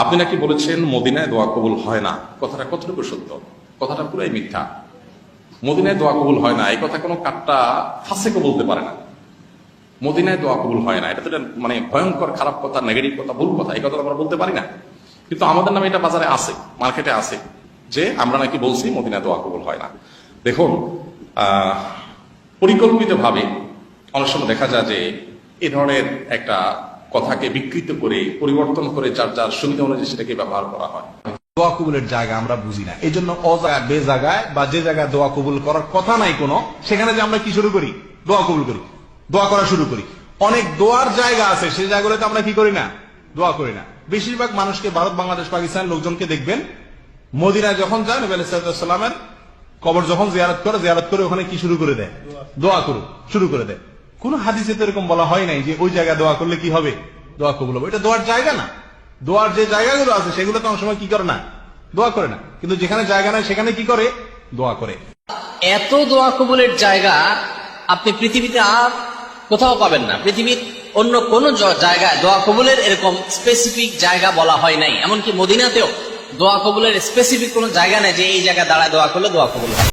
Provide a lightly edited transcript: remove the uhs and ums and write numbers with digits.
আপনি নাকি বলেছেন মদিনায় দোয়া কবুল হয় না, কথাটা কতটুকু সত্য? কথাটা পুরাই মিথ্যা। মদিনায় দোয়া কবুল হয় না এই কথা কোনো কাট্টা ফাসেকও বলতে পারে না। মদিনায় দোয়া কবুল হয় না, এটা তো মানে ভয়ঙ্কর খারাপ কথা, নেগেটিভ কথা, ভুল কথা, এই কথা আমরা বলতে পারি না। কিন্তু আমাদের নামে এটা বাজারে আছে, মার্কেটে আছে, যে আমরা নাকি বলছি মদিনায় দোয়া কবুল হয় না। দেখুন, পরিকল্পিতভাবে অনেক সময় দেখা যায় যে এই ধরনের একটা কথাকে বিকৃত করে পরিবর্তন করে যার যার সুবিধা অনুযায়ী সেটাকে ব্যবহার করা হয়। দোয়া কবুলের জায়গা আমরা বুঝি না, এই জন্য অজায়গা বে জায়গায় বা যে জায়গায় দোয়া কবুল করার কথা নাই কোনো, সেখানে যে আমরা কি শুরু করি, দোয়া কবুল করি, দোয়া করা শুরু করি। অনেক দোয়ার জায়গা আছে, সেই জায়গাগুলোতে আমরা কি করি না, দোয়া করি না। বেশিরভাগ মানুষকে, ভারত, বাংলাদেশ, পাকিস্তান লোকজনকে দেখবেন মদিনায় যখন যায় নবী আলাইহিস সালামের কবর যখন জিয়ারত করে ওখানে কি শুরু করে দেয়, দোয়া করুন শুরু করে দেয়। কোন হাদিসে তো এরকম বলা হয় নাই যে ওই জায়গায় দোয়া করলে কি হবে, দোয়া কবুল হবে। এটা দোয়ার জায়গা না। দোয়ার যে জায়গাগুলো আছে সেগুলো তো অনেক সময় কি করে না, দোয়া করে না। কিন্তু যেখানে জায়গা নাই সেখানে কি করে, দোয়া করে। এত দোয়া কবুলের জায়গা আপনি পৃথিবীতে আর কোথাও পাবেন না। পৃথিবীর অন্য কোন জায়গায় দোয়া কবুলের এরকম স্পেসিফিক জায়গা বলা হয় নাই। এমনকি মদিনাতেও দোয়া কবুলের স্পেসিফিক কোন জায়গা নেই যে এই জায়গায় দাঁড়ায় দোয়া করলে দোয়া কবুল হয়।